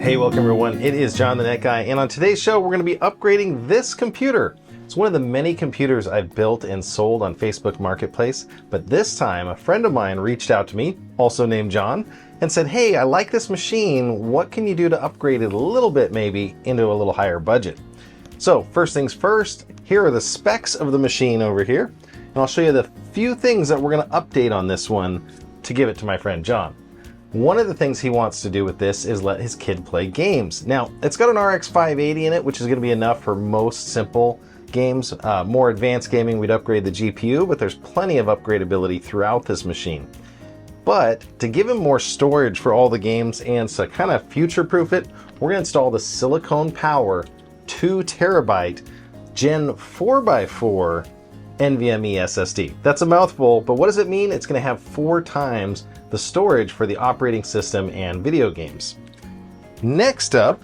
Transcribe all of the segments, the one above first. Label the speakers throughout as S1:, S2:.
S1: Hey, welcome everyone. It is John the Net Guy, and on today's show, we're going to be upgrading this computer. It's one of the many computers I've built and sold on Facebook Marketplace, but this time a friend of mine reached out to me, also named John, and said, hey, I like this machine. What can you do to upgrade it a little bit, maybe into a little higher budget? So first things first, here are the specs of the machine over here, and I'll show you the few things that we're going to update on this one to give it to my friend John. One of the things he wants to do with this is let his kid play games. Now, it's got an RX 580 in it, which is going to be enough for most simple games. More advanced gaming, we'd upgrade the GPU, but there's plenty of upgradability throughout this machine. But to give him more storage for all the games and to kind of future-proof it, we're going to install the Silicon Power 2 terabyte Gen 4x4 NVMe SSD. That's a mouthful, but what does it mean? It's going to have 4 times the storage for the operating system and video games. Next up,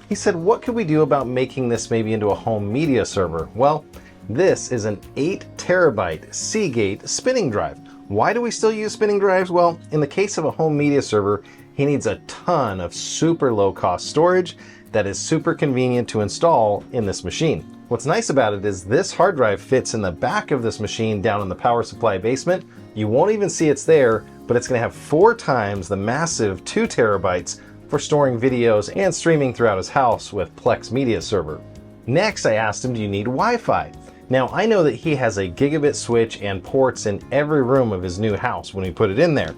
S1: he said, what could we do about making this maybe into a home media server? Well, this is an 8 terabyte Seagate spinning drive. Why do we still use spinning drives? Well, in the case of a home media server, he needs a ton of super low cost storage that is super convenient to install in this machine. What's nice about it is this hard drive fits in the back of this machine down in the power supply basement. You won't even see it's there, but it's going to have 4 times the massive 2 terabytes for storing videos and streaming throughout his house with Plex Media Server. Next, I asked him, do you need Wi-Fi? Now, I know that he has a gigabit switch and ports in every room of his new house when we put it in there,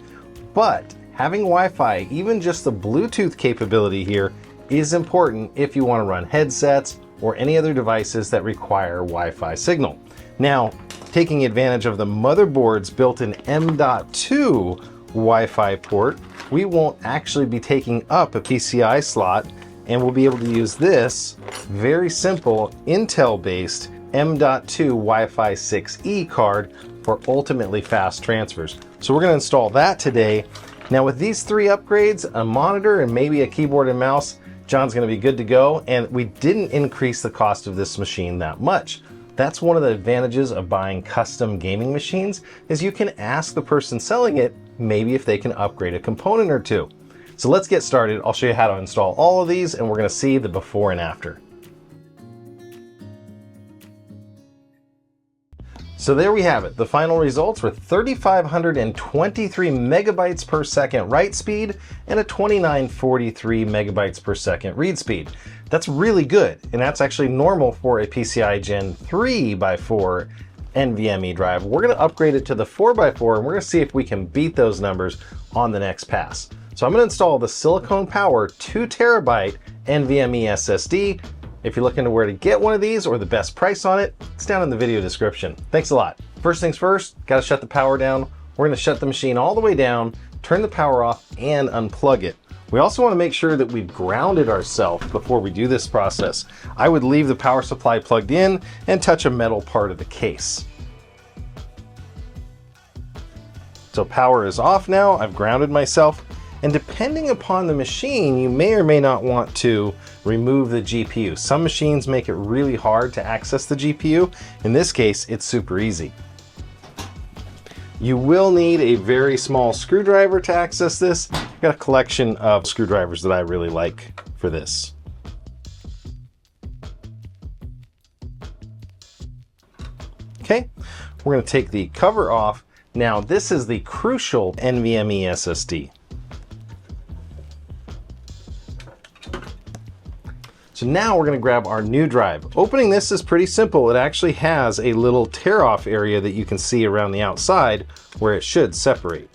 S1: but having Wi-Fi, even just the Bluetooth capability here, is important if you want to run headsets or any other devices that require Wi-Fi signal. Now, taking advantage of the motherboard's built-in M.2 Wi-Fi port, we won't actually be taking up a PCI slot, and we'll be able to use this very simple Intel-based M.2 Wi-Fi 6E card for ultimately fast transfers. So we're going to install that today. Now with these 3 upgrades, a monitor and maybe a keyboard and mouse, John's going to be good to go, and we didn't increase the cost of this machine that much. That's one of the advantages of buying custom gaming machines, is you can ask the person selling it maybe if they can upgrade a component or 2. So let's get started. I'll show you how to install all of these, and we're going to see the before and after. So there we have it. The final results were 3,523 megabytes per second write speed and a 2,943 megabytes per second read speed. That's really good, and that's actually normal for a PCIe Gen 3x4 NVMe drive. We're going to upgrade it to the 4x4, and we're going to see if we can beat those numbers on the next pass. So I'm going to install the Silicon Power 2 terabyte NVMe SSD. If you're looking to where to get one of these or the best price on it, it's down in the video description. Thanks a lot. First things first, got to shut the power down. We're going to shut the machine all the way down, turn the power off, and unplug it. We also want to make sure that we've grounded ourselves before we do this process. I would leave the power supply plugged in and touch a metal part of the case. So power is off now. I've grounded myself. And depending upon the machine, you may or may not want to remove the GPU. Some machines make it really hard to access the GPU. In this case, it's super easy. You will need a very small screwdriver to access this. I've got a collection of screwdrivers that I really like for this. Okay, we're going to take the cover off. Now, this is the crucial NVMe SSD. So now we're going to grab our new drive. Opening this is pretty simple. It actually has a little tear-off area that you can see around the outside where it should separate.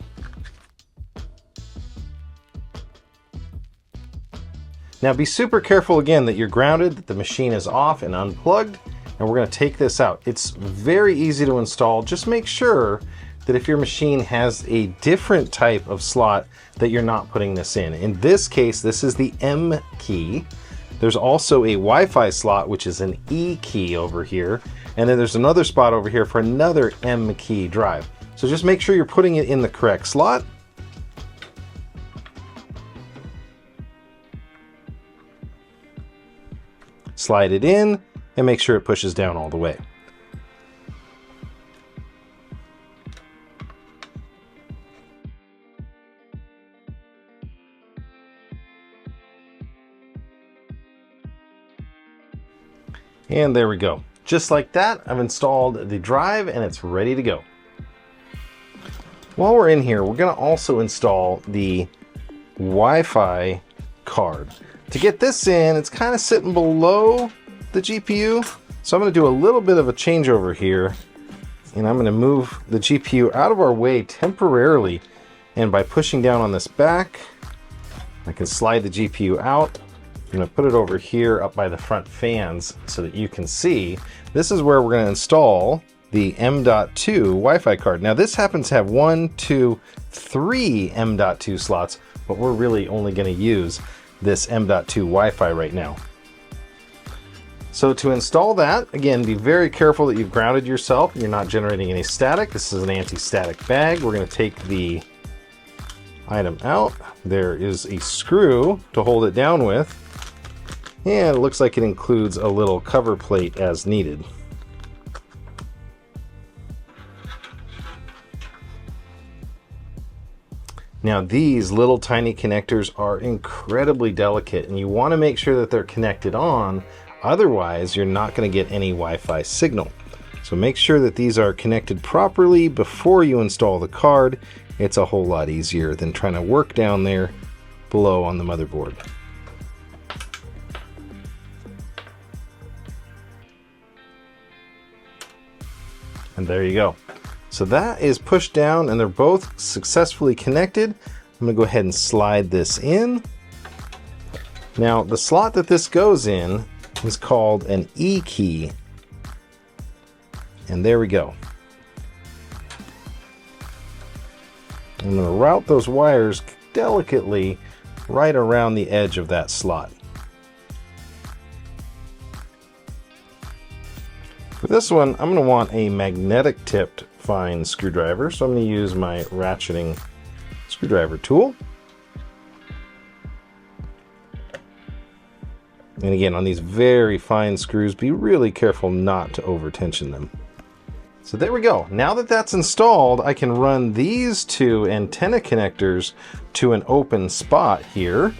S1: Now be super careful again that you're grounded, that the machine is off and unplugged, and we're going to take this out. It's very easy to install. Just make sure that if your machine has a different type of slot that you're not putting this in. In this case, this is the M key. There's also a Wi-Fi slot, which is an E key over here. And then there's another spot over here for another M key drive. So just make sure you're putting it in the correct slot. Slide it in and make sure it pushes down all the way. And there we go. Just like that, I've installed the drive and it's ready to go. While we're in here, we're going to also install the Wi-Fi card. To get this in, it's kind of sitting below the GPU. So I'm going to do a little bit of a changeover here. And I'm going to move the GPU out of our way temporarily. And by pushing down on this back, I can slide the GPU out. I'm going to put it over here up by the front fans so that you can see. This is where we're going to install the M.2 Wi-Fi card. Now this happens to have 1, 2, 3 M.2 slots, but we're really only going to use this M.2 Wi-Fi right now. So to install that, again, be very careful that you've grounded yourself. You're not generating any static. This is an anti-static bag. We're going to take the item out. There is a screw to hold it down with. And it looks like it includes a little cover plate as needed. Now these little tiny connectors are incredibly delicate and you want to make sure that they're connected on, otherwise you're not going to get any Wi-Fi signal. So make sure that these are connected properly before you install the card. It's a whole lot easier than trying to work down there below on the motherboard. And there you go. So that is pushed down and they're both successfully connected. I'm going to go ahead and slide this in. Now the slot that this goes in is called an E key. And there we go. I'm going to route those wires delicately right around the edge of that slot. For this one, I'm going to want a magnetic tipped fine screwdriver, so I'm going to use my ratcheting screwdriver tool. And again, on these very fine screws, be really careful not to over tension them. So there we go. Now that that's installed, I can run these two antenna connectors to an open spot here.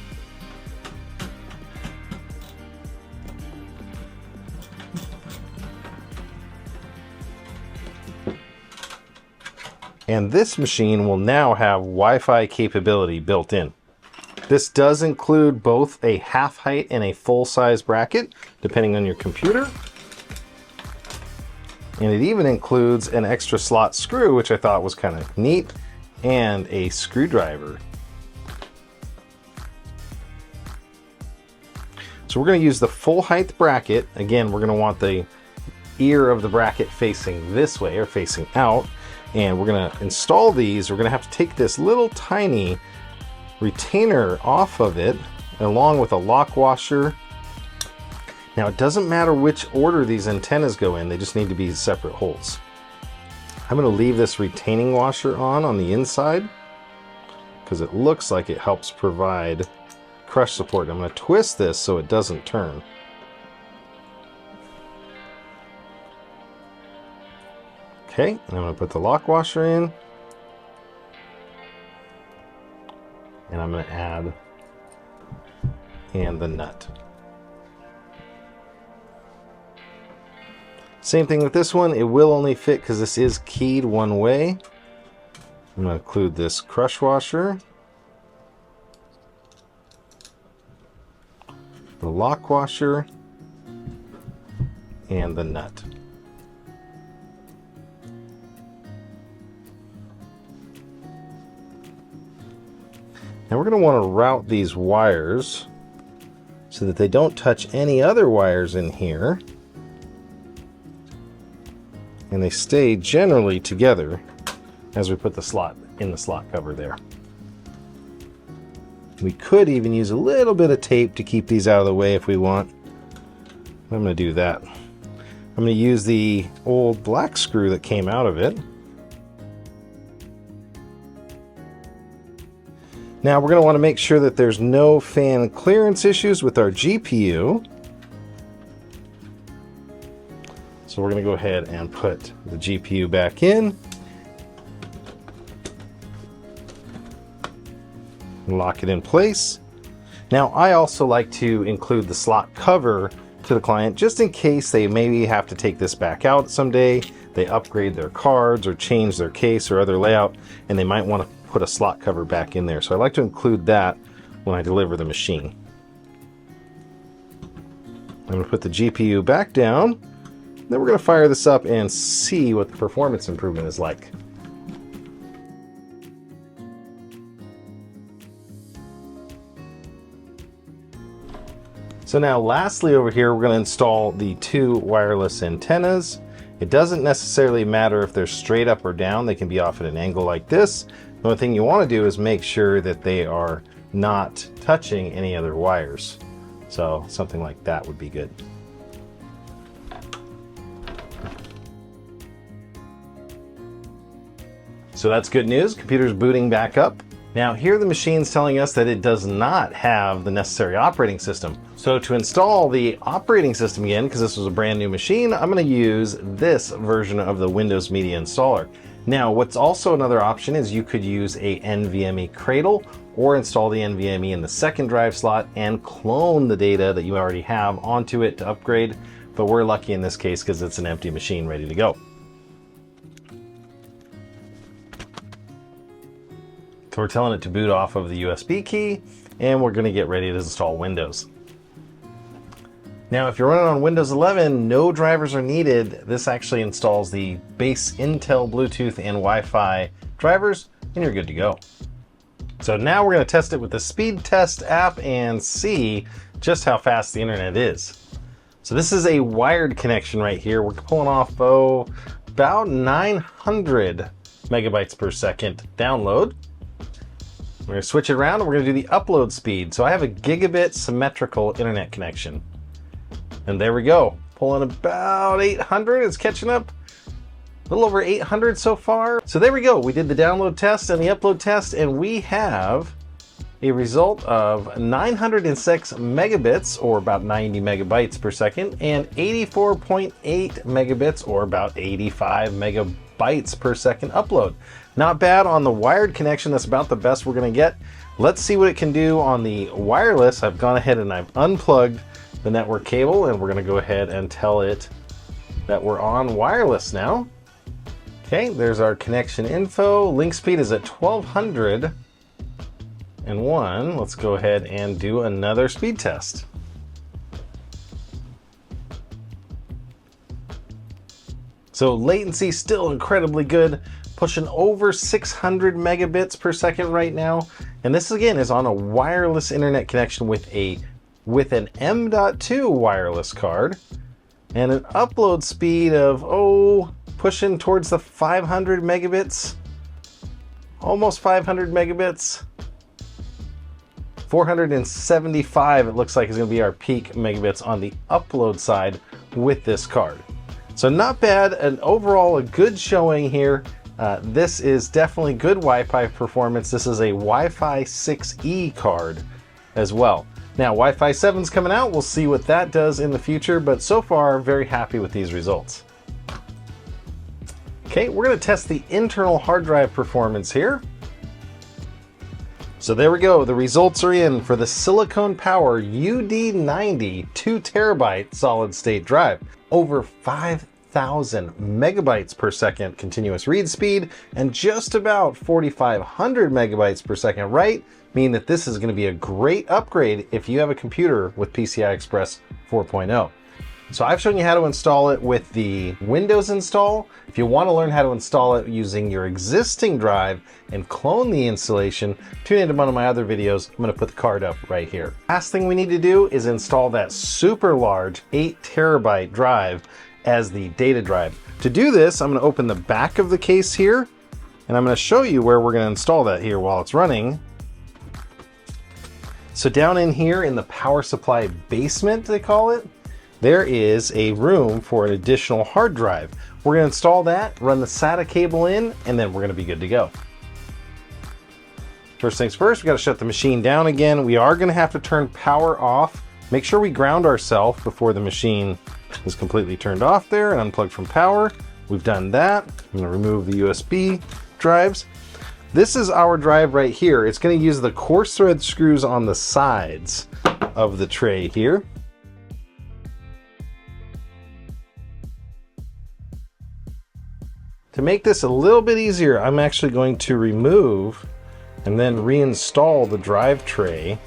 S1: And this machine will now have Wi-Fi capability built in. This does include both a half height and a full size bracket, depending on your computer. And it even includes an extra slot screw, which I thought was kind of neat, and a screwdriver. So we're going to use the full height bracket. Again, we're going to want the ear of the bracket facing this way or facing out. And we're going to install these. We're going to have to take this little tiny retainer off of it along with a lock washer. Now it doesn't matter which order these antennas go in, they just need to be separate holes. I'm going to leave this retaining washer on the inside because it looks like it helps provide crush support. I'm going to twist this so it doesn't turn. Okay, and I'm going to put the lock washer in. And I'm going to add the nut. Same thing with this one. It will only fit because this is keyed one way. I'm going to include this crush washer, the lock washer, and the nut. Now we're going to want to route these wires so that they don't touch any other wires in here and they stay generally together as we put the slot in the slot cover there. We could even use a little bit of tape to keep these out of the way if we want. I'm going to do that. I'm going to use the old black screw that came out of it. Now we're going to want to make sure that there's no fan clearance issues with our GPU. So we're going to go ahead and put the GPU back in. Lock it in place. Now I also like to include the slot cover to the client, just in case they maybe have to take this back out someday. They upgrade their cards or change their case or other layout, and they might want to put a slot cover back in there. So I like to include that when I deliver the machine. I'm going to put the GPU back down. Then we're going to fire this up and see what the performance improvement is like. So now lastly over here, we're going to install the two wireless antennas. It doesn't necessarily matter if they're straight up or down. They can be off at an angle like this. The only thing you want to do is make sure that they are not touching any other wires. So something like that would be good. So that's good news. Computer's booting back up. Now here the machine's telling us that it does not have the necessary operating system. So to install the operating system again, because this was a brand new machine, I'm going to use this version of the Windows Media Installer. Now what's also another option is you could use a NVMe cradle or install the NVMe in the second drive slot and clone the data that you already have onto it to upgrade. But we're lucky in this case because it's an empty machine ready to go. So we're telling it to boot off of the USB key, and we're going to get ready to install Windows. Now, if you're running on Windows 11, no drivers are needed. This actually installs the base Intel, Bluetooth, and Wi-Fi drivers, and you're good to go. So now we're going to test it with the speed test app and see just how fast the internet is. So this is a wired connection right here. We're pulling off about 900 megabytes per second download. We're going to switch it around and we're going to do the upload speed. So I have a gigabit symmetrical internet connection. And there we go. Pulling about 800. It's catching up. A little over 800 so far. So there we go. We did the download test and the upload test, and we have a result of 906 megabits, or about 90 megabytes per second, and 84.8 megabits, or about 85 megabytes per second upload. Not bad on the wired connection. That's about the best we're going to get. Let's see what it can do on the wireless. I've gone ahead and I've unplugged the network cable, and we're going to go ahead and tell it that we're on wireless now. Okay, there's our connection info. Link speed is at 1201. Let's go ahead and do another speed test. So latency still incredibly good, pushing over 600 megabits per second right now. And this again is on a wireless internet connection with an M.2 wireless card, and an upload speed of pushing towards the 500 megabits, almost 500 megabits. 475 it looks like is going to be our peak megabits on the upload side with this card. So not bad, and overall a good showing here. This is definitely good Wi-Fi performance. This is a Wi-Fi 6E card as well. Now Wi-Fi 7's coming out. We'll see what that does in the future, but so far very happy with these results. Okay, we're going to test the internal hard drive performance here. So there we go. The results are in for the Silicon Power UD90 2 terabyte solid state drive. Over 5,000 megabytes per second continuous read speed and just about 4,500 megabytes per second write, meaning that this is going to be a great upgrade if you have a computer with PCI Express 4.0. So I've shown you how to install it with the Windows install. If you want to learn how to install it using your existing drive and clone the installation, tune into one of my other videos. I'm going to put the card up right here. Last thing we need to do is install that super large 8 terabyte drive as the data drive. To do this, I'm going to open the back of the case here, and I'm going to show you where we're going to install that here while it's running. So down in here in the power supply basement, they call it, there is a room for an additional hard drive. We're going to install that, run the SATA cable in, and then we're going to be good to go. First things first, we got to shut the machine down again. We are going to have to turn power off. Make sure we ground ourselves before the machine is completely turned off there and unplugged from power. We've done that. I'm going to remove the USB drives. This is our drive right here. It's going to use the coarse thread screws on the sides of the tray here. To make this a little bit easier, I'm actually going to remove and then reinstall the drive tray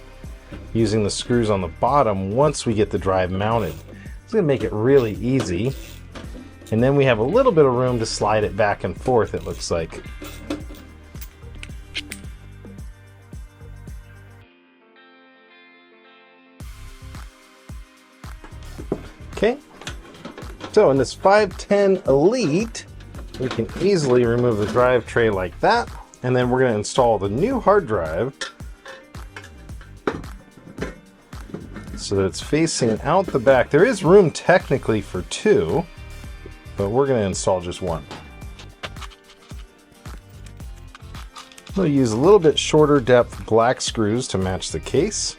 S1: using the screws on the bottom once we get the drive mounted. It's going to make it really easy. And then we have a little bit of room to slide it back and forth, it looks like. Okay, so in this 510 Elite, we can easily remove the drive tray like that. And then we're going to install the new hard drive so that it's facing out the back. There is room technically for two, but we're going to install just one. I'm going to use a little bit shorter depth black screws to match the case.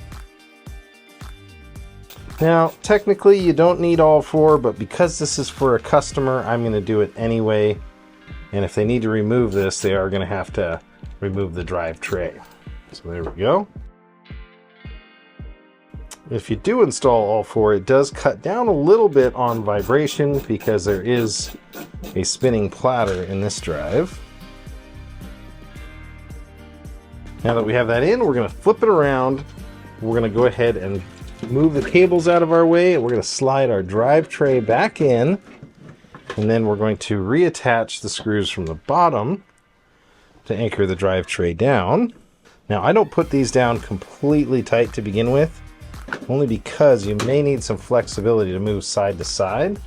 S1: Now, technically you don't need all four, but because this is for a customer, I'm going to do it anyway. And if they need to remove this, they are going to have to remove the drive tray. So there we go. If you do install all four, it does cut down a little bit on vibration because there is a spinning platter in this drive. Now that we have that in, we're going to flip it around. We're going to go ahead and move the cables out of our way, and we're going to slide our drive tray back in. And then we're going to reattach the screws from the bottom to anchor the drive tray down. Now, I don't put these down completely tight to begin with, only because you may need some flexibility to move side to side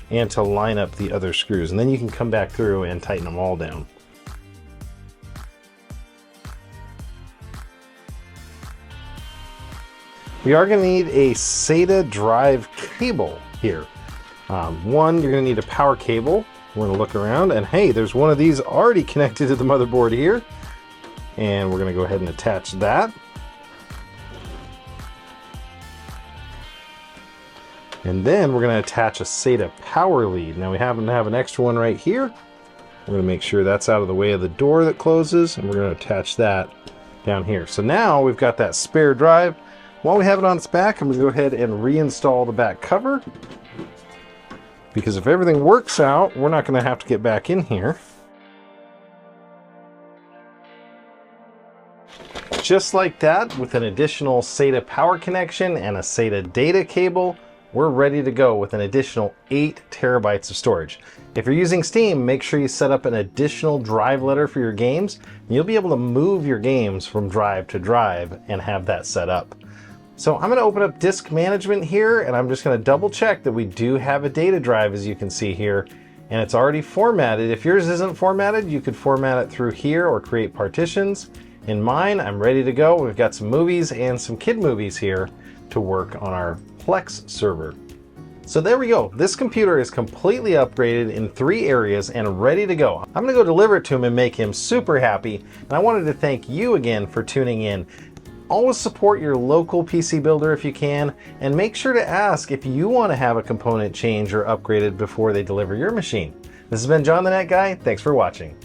S1: and to line up the other screws. And then you can come back through and tighten them all down. We are going to need a SATA drive cable here. One, you're going to need a power cable. We're going to look around, and hey, there's one of these already connected to the motherboard here. And we're going to go ahead and attach that. And then we're going to attach a SATA power lead. Now we happen to have an extra one right here. We're going to make sure that's out of the way of the door that closes, and we're going to attach that down here. So now we've got that spare drive. While we have it on its back, I'm going to go ahead and reinstall the back cover, because if everything works out, we're not going to have to get back in here. Just like that, with an additional SATA power connection and a SATA data cable, we're ready to go with an additional 8 terabytes of storage. If you're using Steam, make sure you set up an additional drive letter for your games, and you'll be able to move your games from drive to drive and have that set up. So I'm going to open up disk management here, and I'm just going to double check that we do have a data drive, as you can see here, and it's already formatted. If yours isn't formatted, you could format it through here or create partitions. In mine, I'm ready to go. We've got some movies and some kid movies here to work on our Plex server. So there we go. This computer is completely upgraded in 3 areas and ready to go. I'm going to go deliver it to him and make him super happy. And I wanted to thank you again for tuning in. Always support your local PC builder if you can, and make sure to ask if you want to have a component changed or upgraded before they deliver your machine. This has been John the Net Guy. Thanks for watching.